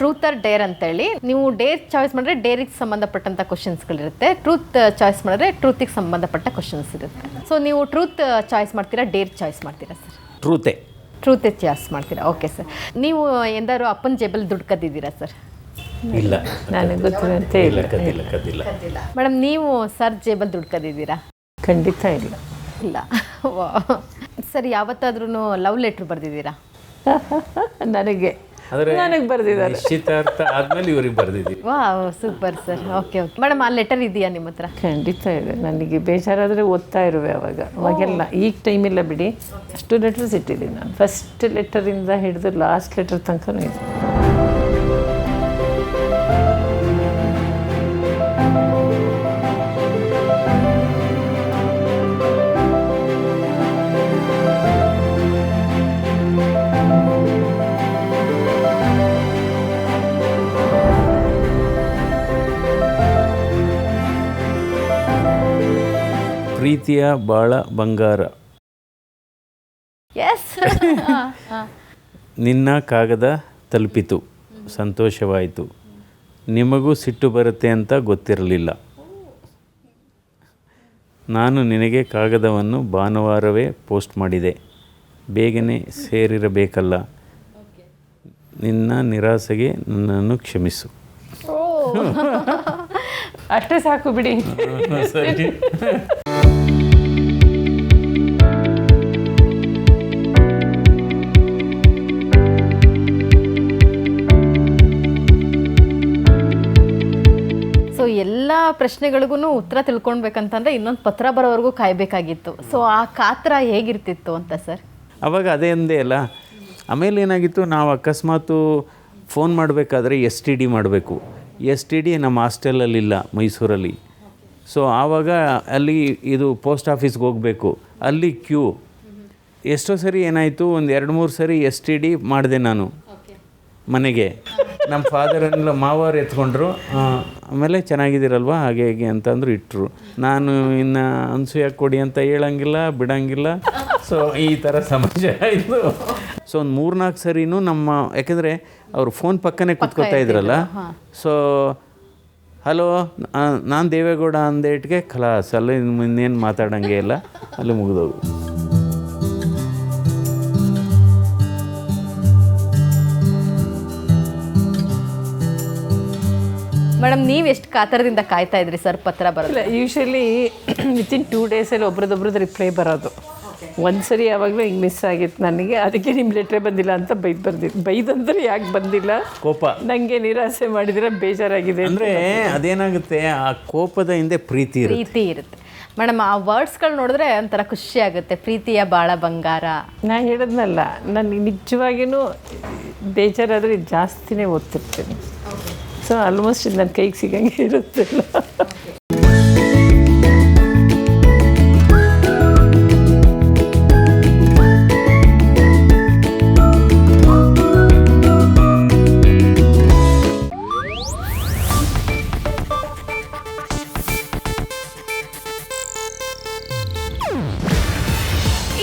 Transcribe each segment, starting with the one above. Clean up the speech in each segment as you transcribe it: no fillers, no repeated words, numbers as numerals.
Truth or dare ಅಂತೇಳಿ. ನೀವು Deere choice ಮಾಡಿದ್ರೆ ಡೇರಿಗೆ ಸಂಬಂಧಪಟ್ಟಂಥ ಕ್ವಶನ್ಸ್ಗಳಿರುತ್ತೆ, ಟ್ರೂತ್ ಚಾಯ್ಸ್ ಮಾಡಿದ್ರೆ ಟ್ರೂತಿಗೆ ಸಂಬಂಧಪಟ್ಟ ಕ್ವಶನ್ಸ್ ಇರುತ್ತೆ. ಸೊ ನೀವು ಟ್ರೂತ್ ಚಾಯ್ಸ್ ಮಾಡ್ತೀರಾ, ಡೇರ್ ಚಾಯ್ಸ್ ಮಾಡ್ತೀರಾ ಸರ್? ಟ್ರೂತೇ ಚಾಯ್ಸ್ ಮಾಡ್ತೀರಾ. Okay sir. ನೀವು ಎಂದಾರು ಅಪ್ಪನ ಜೇಬಲ್ ದುಡ್ಡು ಕದ್ದಿದ್ದೀರಾ ಸರ್? ಇಲ್ಲ, ನನಗೆ ಗೊತ್ತಿರಂತೆ ಇಲ್ಲ. ಕದ್ದಿಲ್ಲ. ಮೇಡಮ್ ನೀವು ಸರ್ ಜೇಬಲ್ ದುಡ್ಡು ಕದ್ದಿದ್ದೀರಾ? ಖಂಡಿತ ಇಲ್ಲ. ಇಲ್ಲ. ಸರ್ ಯಾವತ್ತಾದ್ರೂ ಲವ್ ಲೆಟ್ರ್ ಬರೆದಿದ್ದೀರಾ? ನನಗೆ ಬರೆದಿದ್ದಾರೆ. ನಿಶ್ಚಿತಾರ್ಥ ಆದ್ಮೇಲೆ ಇವ್ರಿಗೆ ಬರೆದಿದ್ದೀವಿ. Wow, super sir. Okay madam, ಆ ಲೆಟರ್ ಇದೆಯಾ ನಿಮ್ಮ ಹತ್ರ? ಖಂಡಿತ ಇದೆ. ನನಗೆ ಬೇಜಾರಾದರೆ ಓದ್ತಾ ಇರುವೆ ಅವಾಗೆಲ್ಲ. ಈಗ ಟೈಮ್ ಇಲ್ಲ ಬಿಡಿ, ಅಷ್ಟು ಲೆಟರ್ಸ್ ಇಟ್ಟಿದ್ದೀನಿ ನಾನು. ಫಸ್ಟ್ ಲೆಟರಿಂದ ಹಿಡಿದು ಲಾಸ್ಟ್ ಲೆಟರ್ ತನಕನೂ ಇದೆ. ಪ್ರೀತಿಯ ಬಾಳ ಬಂಗಾರ, ನಿನ್ನ ಕಾಗದ ತಲುಪಿತು, ಸಂತೋಷವಾಯಿತು. ನಿಮಗೂ ಸಿಟ್ಟು ಬರುತ್ತೆ ಅಂತ ಗೊತ್ತಿರಲಿಲ್ಲ. ನಾನು ನಿನಗೆ ಕಾಗದವನ್ನು ಭಾನುವಾರವೇ ಪೋಸ್ಟ್ ಮಾಡಿದೆ. ಬೇಗನೆ ಸೇರಿರಬೇಕಲ್ಲ. ನಿನ್ನ ನಿರಾಸೆಗೆ ನನ್ನನ್ನು ಕ್ಷಮಿಸು. ಅಷ್ಟೇ ಸಾಕು ಬಿಡಿ. ಸರಿ. ಸೊ ಎಲ್ಲ ಪ್ರಶ್ನೆಗಳಿಗೂ ಉತ್ತರ ತಿಳ್ಕೊಳ್ಬೇಕಂತಂದರೆ ಇನ್ನೊಂದು ಪತ್ರ ಬರೋವರೆಗೂ ಕಾಯಬೇಕಾಗಿತ್ತು. ಸೊ ಆ ಕಾತರ ಹೇಗಿರ್ತಿತ್ತು ಅಂತ ಸರ್? ಅವಾಗ ಅದೇ ಅಂದೇ ಅಲ್ಲ. ಆಮೇಲೆ ಏನಾಗಿತ್ತು, ನಾವು ಅಕಸ್ಮಾತು ಫೋನ್ ಮಾಡಬೇಕಾದ್ರೆ STD ಮಾಡಬೇಕು. STD ನಮ್ಮ ಹಾಸ್ಟೆಲಲ್ಲಿಲ್ಲ, ಮೈಸೂರಲ್ಲಿ. ಸೊ ಆವಾಗ ಅಲ್ಲಿ ಇದು ಪೋಸ್ಟ್ ಆಫೀಸ್ಗೆ ಹೋಗಬೇಕು, ಅಲ್ಲಿ ಕ್ಯೂ. ಎಷ್ಟೋ ಸರಿ ಏನಾಯಿತು, ಒಂದು 2-3 ಸರಿ STD ಮಾಡಿದೆ ನಾನು ಮನೆಗೆ. ನಮ್ಮ ಫಾದರನ್ನೆಲ್ಲ ಮಾವರು ಎತ್ಕೊಂಡ್ರು. ಆಮೇಲೆ ಚೆನ್ನಾಗಿದ್ದೀರಲ್ವ ಹಾಗೆ ಹೇಗೆ ಅಂತಂದ್ರು, ಇಟ್ಟರು. ನಾನು ಇನ್ನು ಅನ್ಸೂಯ ಕೊಡಿ ಅಂತ ಹೇಳಂಗಿಲ್ಲ, ಬಿಡೋಂಗಿಲ್ಲ. ಸೊ ಈ ಥರ ಸಮಸ್ಯೆ ಆಯಿತು. ಸೊ ಒಂದು 3-4 ಸರಿನೂ ನಮ್ಮ, ಯಾಕೆಂದರೆ ಅವರು ಫೋನ್ ಪಕ್ಕನೇ ಕೂತ್ಕೊತಾ ಇದ್ರಲ್ಲ. ಸೊ ಹಲೋ, ನಾನು ದೇವೇಗೌಡ ಅಂದೇಟ್ಗೆ ಖಲಾಸ್, ಅಲ್ಲಿ ಇನ್ನೇನು ಮಾತಾಡೋಂಗೆ ಇಲ್ಲ, ಅಲ್ಲಿ ಮುಗಿದೋಗು. ಮೇಡಮ್, ನೀವು ಎಷ್ಟು ಕಾತರದಿಂದ ಕಾಯ್ತಾ ಇದ್ರಿ ಸರ್ ಪತ್ರ ಬರೋಲ್ಲ? ಯೂಶ್ವಲಿ ವಿತಿನ್ 2 ಡೇಸಲ್ಲಿ ಒಬ್ರದ್ದೊಬ್ರದ್ದು ರಿಪ್ಲೈ ಬರೋದು. ಒಂದು ಸರಿ ಯಾವಾಗಲೂ ಹಿಂಗೆ ಮಿಸ್ ಆಗಿತ್ತು ನನಗೆ. ಅದಕ್ಕೆ ನಿಮ್ಮ ಲೆಟ್ರೇ ಬಂದಿಲ್ಲ ಅಂತ ಬೈದಂದ್ರೆ ಯಾಕೆ ಬಂದಿಲ್ಲ, ಕೋಪ, ನನಗೆ ನಿರಾಸೆ ಮಾಡಿದ್ರೆ ಬೇಜಾರಾಗಿದೆ ಅಂದರೆ ಅದೇನಾಗುತ್ತೆ, ಆ ಕೋಪದ ಹಿಂದೆ ಪ್ರೀತಿ ಇರುತ್ತೆ. ಮೇಡಮ್, ಆ ವರ್ಡ್ಸ್ಗಳು ನೋಡಿದ್ರೆ ಒಂಥರ ಖುಷಿ ಆಗುತ್ತೆ. ಪ್ರೀತಿಯ ಬಾಳ ಬಂಗಾರ. ನಾನು ಹೇಳಿದ್ನಲ್ಲ, ನನಗೆ ನಿಜವಾಗಿಯೂ ಬೇಜಾರಾದರೆ ಜಾಸ್ತಿನೇ ಓದ್ತಿರ್ತೀನಿ. ಸೊ ಆಲ್ಮೋಸ್ಟ್ ನನ್ನ ಕೈಗೆ ಸಿಗಂಗೆ ಇರುತ್ತಿಲ್ಲ.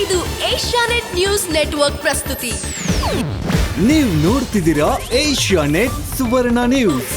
ಇದು ಏಷ್ಯಾನೆಟ್ ನ್ಯೂಸ್ ನೆಟ್ವರ್ಕ್ ಪ್ರಸ್ತುತಿ. ನೀವು ನೋಡ್ತಿದ್ದೀರಾ ಏಷ್ಯಾನೆಟ್ ಸುವರ್ಣ ನ್ಯೂಸ್.